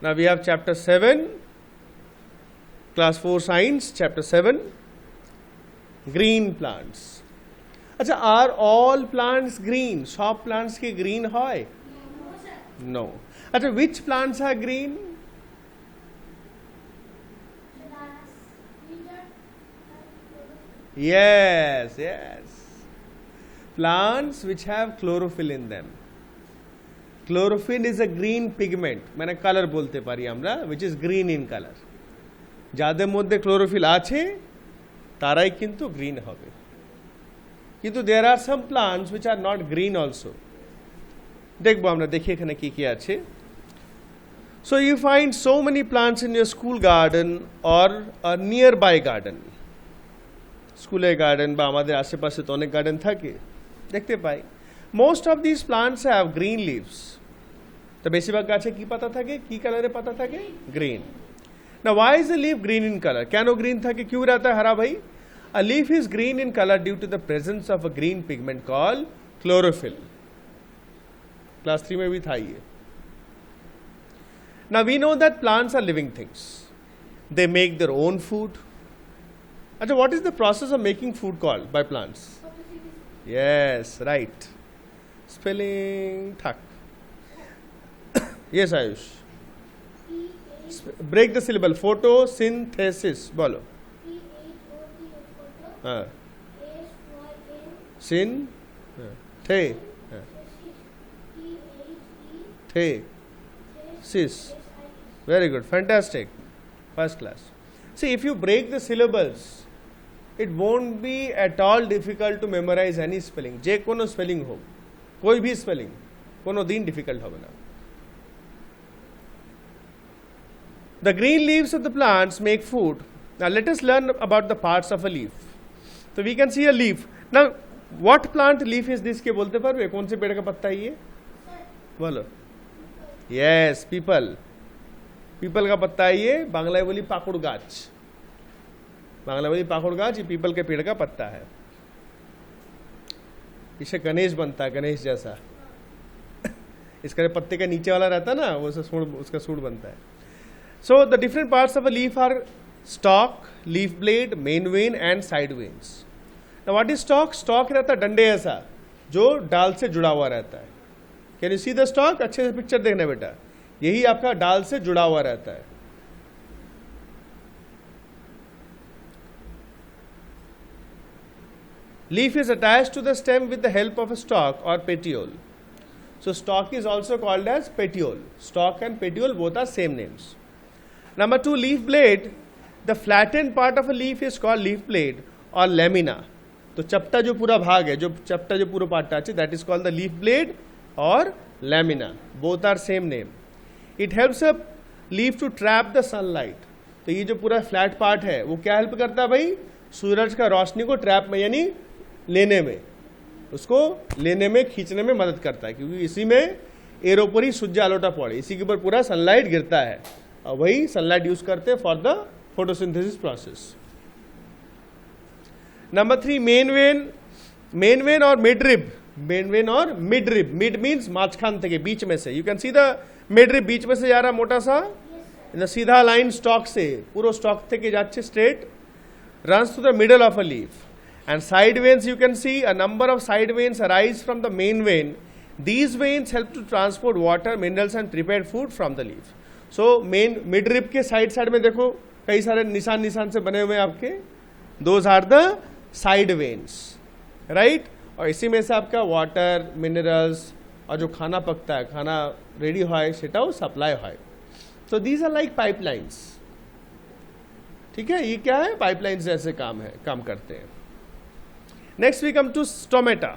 Now we have chapter 7, class 4 science, chapter 7, green plants. अच्छा, are all plants green? सब plants के green है? No. अच्छा, which plants are green? Yes, yes. Plants which have chlorophyll in them. Chlorophyll is a green pigment. मैंने color बोलते पारी আমরা, which is green in color. যাদের মধ্যে chlorophyll আছে তারাই কিন্তু green হবে। কিন্তু there are some plants which are not green also. দেখবো আমরা, দেখি এখানে কি কি আছে। So you find so many plants in your school garden or a nearby garden. স্কুলের গার্ডেন বা আমাদের আশেপাশে তো অনেক গার্ডেন থাকে, দেখতে পাই। Most of this plants have green leaves. তো বেশিরভাগ গাছে কি পাতা থাকে, কি কালারের পাতা থাকে? গ্রিন। না, why is the leaf green in color? কেন গ্রিন থাকে, क्यों रहता है हरा भाई? A leaf is green in color due to the presence of a green pigment called chlorophyll. Class 3 में भी था ये। Now we know that plants are living things. They make their own food. अच्छा, what is the process of making food called by plants? Yes, right. Spelling thak. Yes, Ayush. Break the syllable. Photosynthesis. बोलो. हाँ. Syn. थे. थे. Sis. Very good. Fantastic. First class. See, if you break the syllables, it won't be at all difficult to memorize any spelling. जे कोनो spelling हो, कोई भी spelling, कोनो दिन difficult होगा ना। The green leaves of the plants make food. Now let us learn about the parts of a leaf. So we can see a leaf. Now what plant leaf is this के बोलते पारोगे? कौन से पेड़ का पत्ता है ये? बोलो। Yes, people. पीपल का पत्ता है ये, बांग्ला बोली पाकुड़ गाछ। बांग्ला बोली पाकुड़ गाछ, ये पीपल के पेड़ का पत्ता है। इसे गणेश बनता है, गणेश जैसा। इसका पत्ते का नीचे वाला रहता है ना, वो उसका सूट बनता है। So the different parts of a leaf are stalk, leaf blade, main vein and side veins. Now what is stalk? Stalk रहता है डंडे ऐसा, जो डाल से जुड़ा हुआ रहता है। Can you see the stock? अच्छे से पिक्चर देखना बेटा, यही आपका डाल से जुड़ा हुआ रहता है। Leaf is attached to the stem with the help of a stalk or petiole. So stalk is also called as petiole. Stalk and petiole both are same names. Number 2, leaf blade. The flattened part of a leaf is called leaf blade or lamina. तो चपटा जो पूरा भाग है, जो चपटा जो पूरा पार्ट है, that is called the leaf blade or lamina. Both are same name. It helps a leaf to trap the sunlight. तो ये जो पूरा फ्लैट पार्ट है वो क्या हेल्प करता है भाई? सूरज का रोशनी को ट्रैप में यानी लेने में, उसको लेने में, खींचने में मदद करता है, क्योंकि इसी में एयर ऊपर ही सूर्य आलोटा पड़े, इसी के ऊपर पूरा सनलाइट गिरता है और वही सनलाइट यूज करते हैं for the photosynthesis process. Number 3, main vein. Main vein और मिडरिब। मेन वेन और मिडरिब। मिड मीन्स माछखान থেকে बीच में से। You can see the midrib, बीच में से जा रहा मोटा सा सीधा लाइन स्टॉक से, पूरा स्टॉक থেকে যাচ্ছে straight, runs through the middle of a leaf. And side veins, you can see a number of side veins arise from the main vein. These veins help to transport water, minerals and prepared food from the leaf. So main midrib के side में देखो कई सारे निशान से बने हुए आपके, those are the side veins, right? और इसी में से आपका वाटर, मिनरल्स और जो खाना पकता है, खाना रेडी হয় সেটাও सप्लाई হয়। So these are like pipelines. ठीक है, ये क्या है? पाइपलाइन जैसे काम करते हैं। Next we come to stomata.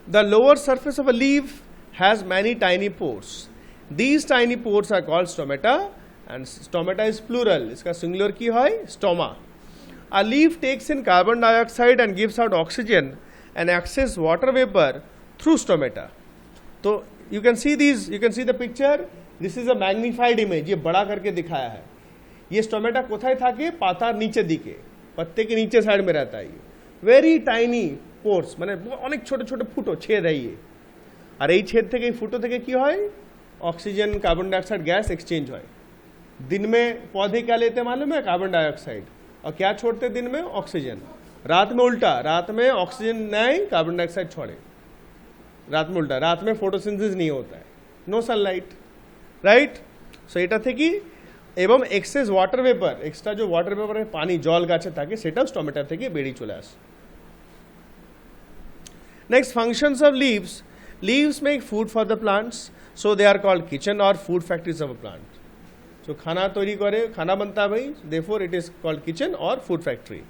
The lower surface of a leaf has many tiny pores. These tiny pores are called stomata and stomata is plural. इसका सिंगुलर की है stoma. A leaf takes in carbon dioxide and gives out oxygen and excess water vapour through stomata. तो you can see the picture, this is a magnified image, ये बड़ा करके दिखाया है। ये स्टोमेटा कोথায় থাকে? পাতার নিচে দিকে, पत्ते के नीचे साइड में रहता है। ये वेरी टाइनी পোর্স, মানে অনেক ছোট ছোট ফুটো, ছেদ है ये। আর এই ছেদ থেকে, এই ফুটো থেকে কি হয়? Oxygen carbon dioxide gas exchange হয়। दिन में पौधे क्या लेते हैं मालूम है? कार्बन डाइऑक्साइड, और क्या छोड़ते दिन में? ऑक्सीजन। रात में उल्टा, रात में ऑक्सीजन नहीं कार्बन डाइऑक्साइड छोड़े, रात में उल्टा, रात में फोटोसिंथेसिस नहीं होता है, नो सनलाइट, राइट। सो এটা থেকে এবং এক্সেস ওয়াটার ভেপার, এক্সট্রা যে ওয়াটার ভেপার পানি জল গাছে থাকে সেটাও স্টোমেটা থেকে বেরিয়ে চলে আসে। Next functions of leaves, leaves make food for the plants, so they are called kitchen और food factories of a plant. जो खाना तैयारी करे, खाना बनता है भाई, therefore it is called kitchen और food factory.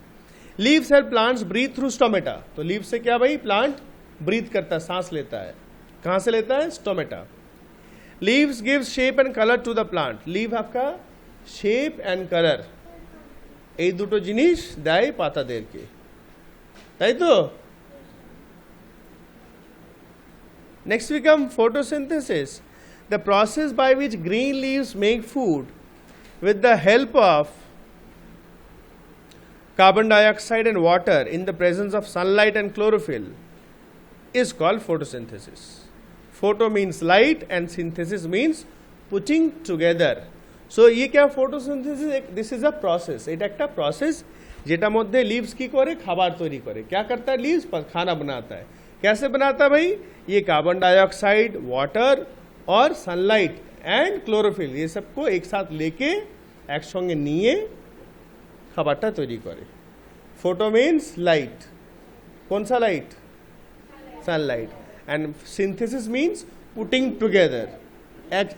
Leaves help plants breathe through stomata, तो लीव से क्या भाई? प्लांट ब्रीथ करता है, सांस लेता है। कहाँ से लेता है? Stomata. Leaves gives shape and colour to the plant, leave आपका शेप एंड कलर এই দুটো জিনিস দেয় পাতাদেরকে, তাই তো। Next we come photosynthesis, the process by which green leaves make food with the help of carbon dioxide and water in the presence of sunlight and chlorophyll is called photosynthesis. Photo means light and synthesis means putting together. So ये क्या photosynthesis? This is a process, এটা একটা process যেটা মধ্যে leaves কি করে? খাবার তৈরি করে। क्या करता है leaves? खाना बनाता है। कैसे बनाता है भाई? ये कार्बन डाइऑक्साइड, वाटर और सनलाइट एंड क्लोरोफिल ये सबको एक साथ लेके একসঙ্গে নিয়ে খাবারটা তৈরি করে। फोटो मीन्स लाइट, कौन सा light? Sunlight. And synthesis means putting together,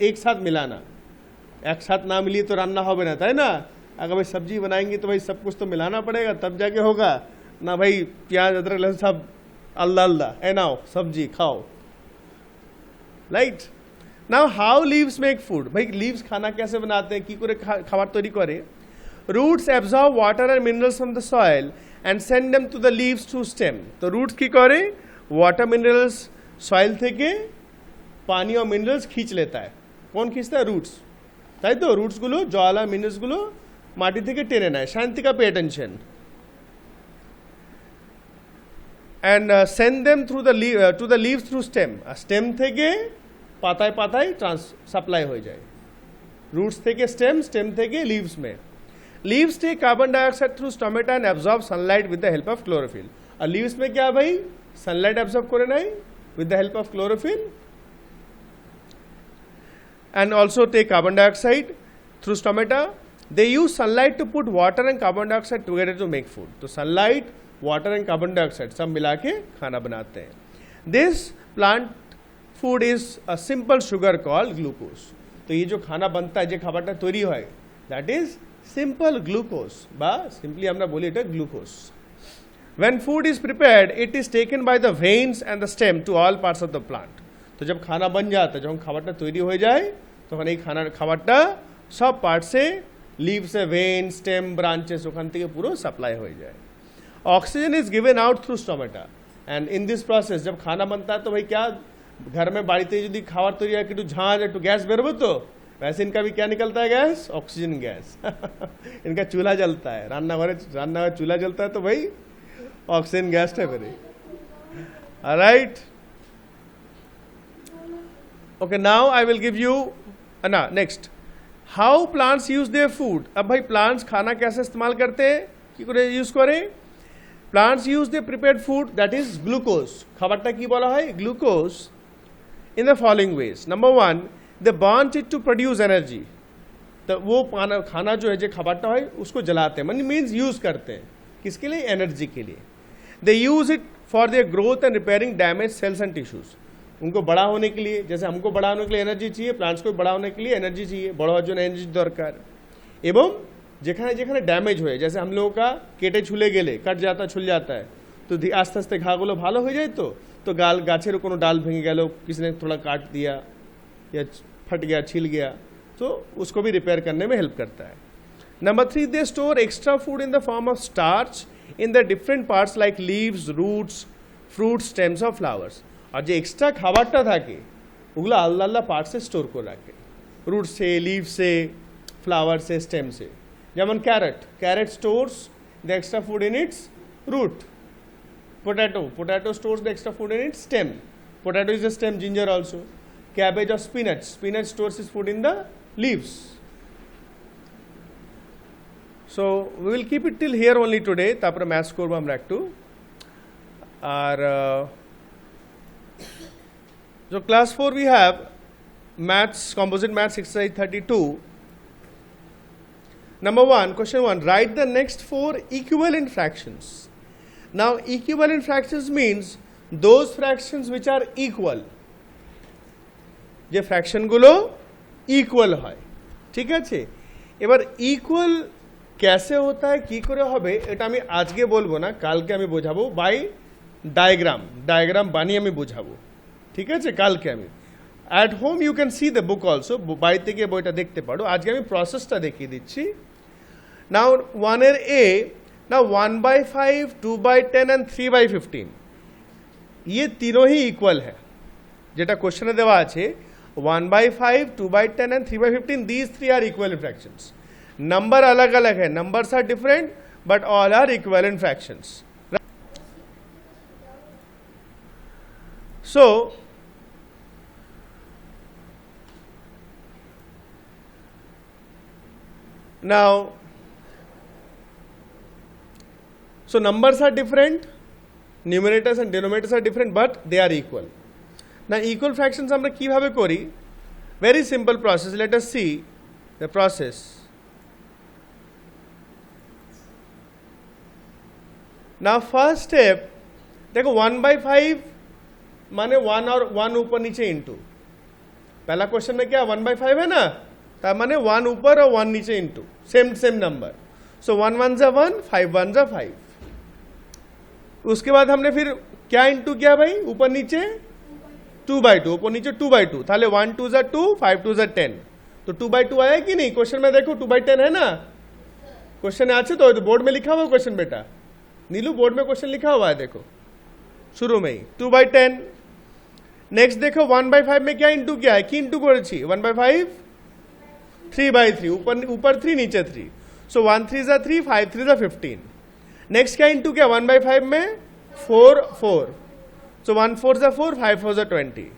एक साथ मिलाना। एक साथ ना मिलिए तो रान्ना होगा ना, है ना। अगर भाई सब्जी बनाएंगे तो भाई सब कुछ तो मिलाना पड़ेगा तब जाके होगा ना भाई। प्याज अदरक लहसुन सब अल्लाह अल्लाह है ना, सब्जी खाओ, right. Now how leaves make food, भाई लीव्स खाना कैसे बनाते हैं? की करे खाবার তৈরি করে? Roots absorb water and minerals from the soil and send them to the leaves through stem. तो roots की करे? वाटर मिनरल्स सॉइल থেকে পানি और मिनरल्स खींच लेता है। कौन खींचता है? रूट्स, তাই তো। रूट्स গুলো জল আর মিনারেলস গুলো মাটি থেকে টেনে নেয়। Shantika pay attention. and send them through the to the leaves through stem, stem থেকে পাতায় পাতায় সাপ্লাই হয়ে যায়। रूट्स থেকে স্টেম, স্টেম থেকে লিভস में। Leaves take carbon dioxide through stomata and absorb sunlight with the help of chlorophyll. और leaves में क्या भाई? सनलाइट एब्जॉर्ब करे नहीं with the help of chlorophyll and also take carbon dioxide through stomata. They use sunlight to put water and carbon dioxide together to make food, तो sunlight, water and carbon dioxide सब मिला के खाना बनाते हैं। This plant food is a simple sugar called glucose. तो ये जो खाना बनता है, जो खाबारটা তৈরি হয়, दैट इज सिंपल ग्लूकोज बा सिंपली আমরা বলি এটা glucose. When food is prepared, it is taken by the veins and the stem to all parts of the plant. तो जब खाना बन जाता है, যখন খাবারটা তৈরি হয়ে যায়, তখন এই খাবারটা সব পার্ট से लीव से वेन, स्टेम, ब्रांचेस ওখান থেকে পুরো সাপ্লাই হয়ে যায়। Oxygen is given out through stomata and in this process जब खाना बनता है तो भाई क्या घर में বাড়িতে যদি খাবার তৈরি হয় একটু ঝাঁঝ একটু গ্যাস বেরোবে তো, वैसे इनका भी क्या निकलता है? Gas, oxygen gas. इनका चूल्हा जलता है, रान्ना घर चूल्हा जलता है तो भाई ऑक्सीजन गैस है मेरे, right. Okay, now I will give you ना next how plants use their food. अब भाई प्लांट्स खाना कैसे इस्तेमाल करते हैं, की करे यूज करे? Plants use their prepared food that is glucose. खाबारটা কি বলা হয়? Glucose in the following ways. Number 1, they burn it to produce energy. तो वो खाना जो है जो खाबारটা হয় उसको जलाते हैं, मीन्स यूज करते हैं, किसके लिए? एनर्जी के लिए। They use it for their growth and repairing damage cells and tissues. उनको बड़ा होने के लिए, जैसे हमको बड़ा होने के लिए एनर्जी चाहिए, प्लांट्स को बड़ा होने के लिए एनर्जी चाहिए, बड़ा হওয়ার জন্য एनर्जी দরকার। এবং যেখানে যেখানে ড্যামেজ হয়ে, जैसे हम लोगों का কেটে ছুলে গেলে कट जाता छुल जाता है तो आस्ते आस्ते घाগুলো ভালো হয়ে যায়। तो গাছের কোনো ডাল ভেঙে গেল, किसी ने थोड़ा काट दिया या फट गया, छिल गया, तो उसको भी रिपेयर करने में हेल्प करता है। Number 3, they store extra food in the form of starch in the different parts like leaves, roots, fruits, stems और फ्लावर्स। और जो एक्स्ट्रा খাবারটা থাকে ওগুলো আলাদা আলাদা পার্টসে স্টোর করে রাখে, रूट से, लीव से, फ्लावर से, स्टेम से। যেমন carrot stores the extra food in its root. Potato stores the extra food in its stem. Potato is a stem, ginger also. cabbage or spinach. Spinach stores its food in the leaves. So we will keep it till here only today. তারপরে maths করবো আমরা একটু। আর so class 4 we have maths, composite maths exercise 32. Number 1, question 1, write the next 4 equivalent fractions. Now equivalent fractions means those fractions which are equal. যে ফ্র্যাকশনগুলো equal হয়, ঠিক আছে। এবার equal कैसे होता है, কি করে হবে, এটা আমি আজকে বলবো না, কালকে আমি বোঝাবো বাই ডায়াগ্রাম বানিয়ে আমি বোঝাবো, ঠিক আছে। কালকে আমি at home you can see the book also, বাড়িতে গিয়ে বইটা দেখতে পারো। আজকে আমি প্রসেসটা দেখিয়ে দিচ্ছি। নাও 1 এর এ, নাও 1/5, 2/10 एंड 3/15, ये तीनों ही इक्वल है। যেটা কোশ্চেনে দেওয়া আছে 1/5, 2/10 and 3/15, these three are equivalent fractions. Number अलग अलग है, numbers are different but all are equivalent fractions. So now numbers are different, numerators and denominators are different, but they are equal. Now equal fractions আমরা কিভাবে করি, very simple process. Let us see the process. Now first step, देखो 1/5 माने 1 और 1 ऊपर नीचे into, पहला question में क्या 1/5 है ना, तब माने 1 ऊपर और 1 नीचे इंटू, सेम नंबर। सो 1 1 जा 1, 5 1 जा 5। उसके बाद हमने फिर क्या इंटू किया भाई, ऊपर नीचे 2/2, ऊपर नीचे 2/2, ताले 1 2 जा 2, 5 2 जा 10, तो 2/2 आया कि नहीं क्वेश्चन में, देखो 2/10 है ना क्वेश्चन আছে तो बोर्ड में लिखा हुआ क्वेश्चन बेटा, नीलू बोर्ड में क्वेश्चन लिखा हुआ है, देखो शुरू में ही 2/10। नेक्स्ट देखो 1/5 में क्या इंटू किया है, कि इंटू করেছি 1/5, 3/3, ऊपर 3 नीचे 3, सो 1 3 जा 3, 5 3 जा 15। नेक्स्ट क्या इंटू किया 1/5 में 4 4, सो 1 4 जा 4, 5 4 जा 20।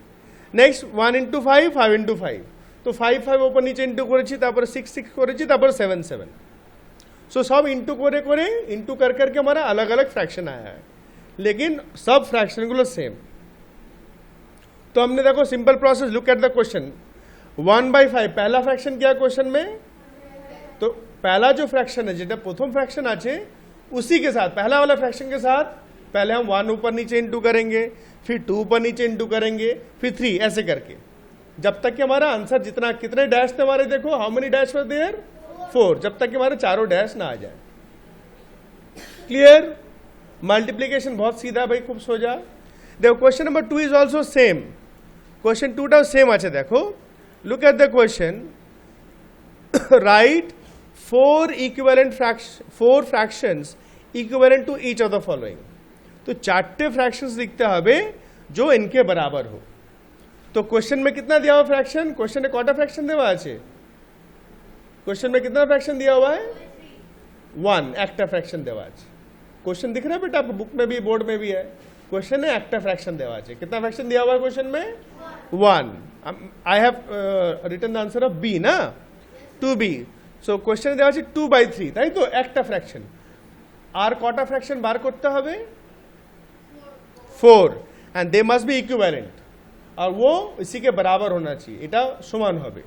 नेक्स्ट 1 इंटू 5, 5 इंटू 5, तो 5 5 ऊपर नीचे इंटू করেছি, তারপর 6 6 করেছি, তারপর 7 7। सो सब इंटू করে করে इंटू कर करके हमारा अलग अलग फ्रैक्शन आया है, लेकिन सब फ्रैक्शन गुलो सेम। तो हमने देखो simple process, look at the question 1/5 पहला फ्रैक्शन क्या क्वेश्चन में, तो पहला जो फ्रैक्शन है जेटा प्रथम फ्रैक्शन आछे उसी के साथ, पहला वाला फ्रैक्शन के साथ पहले हम 1 ऊपर नीचे इंटू करेंगे, फिर 2 ऊपर नीचे इंटू करेंगे, फिर 3, ऐसे करके जब तक कि हमारा आंसर जितना, कितने डैश थे हमारे, देखो how many dash were there 4, जब तक कि हमारे चारों डैश ना आ जाए। क्लियर, मल्टीप्लीकेशन बहुत सीधा भाई, खूब सोजा। देखो question number 2 is also same, question 2টাও সেম আছে। দেখো look at the question, right 4 fractions equivalent to each of the following। तो 4 फ्रैक्शंस लिखते হবে जो इनके बराबर हो। तो क्वेश्चन में कितना दिया हुआ फ्रैक्शन, क्वेश्चन में कौटा फ्रैक्शन देवा আছে, क्वेश्चन में कितना फ्रैक्शन दिया हुआ है 1, একটা फ्रैक्शन देवा আছে। क्वेश्चन दिख रहा है बेटा आपको, बुक में भी बोर्ड में भी है, क्वेश्चन है একটা फ्रैक्शन देवा আছে। कितना फ्रैक्शन दिया हुआ है क्वेश्चन में 1। I have written the answer of B ना, 2b। सो क्वेश्चन দেওয়া আছে 2/3, তাই তো একটা ফ্র্যাকশন। আর কটা ফ্র্যাকশন বার করতে হবে 4, and they must be equivalent, और वो इसी के बराबर होना चाहिए, এটা সমান হবে।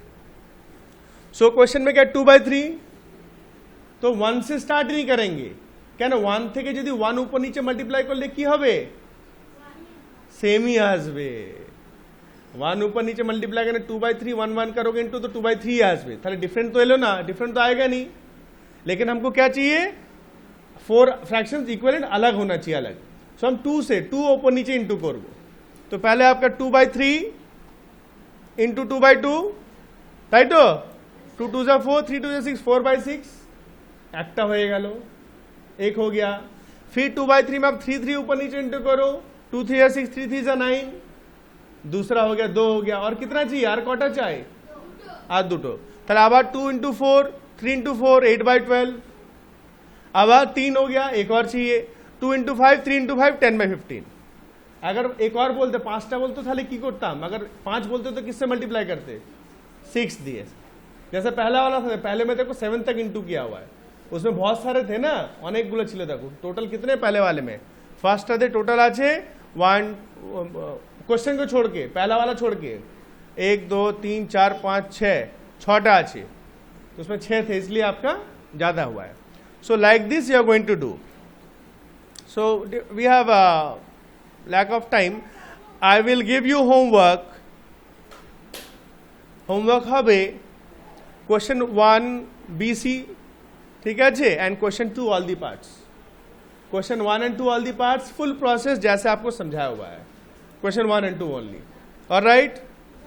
सो क्वेश्चन में क्या 2/3, तो 1 से स्टार्ट नहीं करेंगे, কেন 1 থেকে যদি 1 ऊपर नीचे মাল্টিপ্লাই করলে কি হবে, सेम ही আসবে। 1 ऊपर नीचे मल्टीप्लाई करने 2/3, 1 1 करोगे इंटू तो 2/3 আসবে, তাহলে डिफरेंट तो एलो ना, डिफरेंट तो आएगा नहीं। लेकिन हमको क्या चाहिए, 4 फ्रैक्शंस इक्विवेलेंट अलग होना चाहिए, अलग। सो हम 2 से 2 ऊपर नीचे इंटू করব। तो पहले आपका 2/3 इंटू 2/2, তাই তো 2 2 जा 4, 3 2 जा 6, 4/6, একটা হয়ে গেল, एक हो गया। फिर 2/3 में आप 3 3 ऊपर नीचे इंटू करो, 2 3 जा 6, 3 3 जा 9, दूसरा हो गया, 2 हो गया, और कितना चाहिए यार, कौटा चाहिए আর দুটো, তাহলে আবার 2 इंटू 4, 3 इंटू 4, 8/12, আবার 3 हो गया, एक और चाहिए 2 इंटू 5, 3 इंटू 5, 10/15। अगर एक और बोलते 5টা बोलते তাহলে কি করতাম, अगर 5 बोलते तो किससे मल्टीप्लाई करते, 6 दिए। जैसे पहला वाला था, पहले में देखो 7 तक इंटू किया हुआ है, उसमें बहुत सारे थे ना, অনেকগুলো ছিল। देखो टोटल कितने पहले वाले में, ফার্স্টটাতে টোটাল আছে 1, क्वेश्चन को छोड़ के, पहला वाला छोड़ के 1 2 3 4 5 6, 6টা আছে, तो उसमें 6 थे, इसलिए आपका ज़्यादा हुआ है। So like this you are going to do. So we have lack of time, I will give you homework হবে question 1 BC, ठीक है जी, and question 2 all the parts, question 1 and 2 all the parts, full process जैसे आपको समझाया हुआ है, question 1 and 2 only, all right।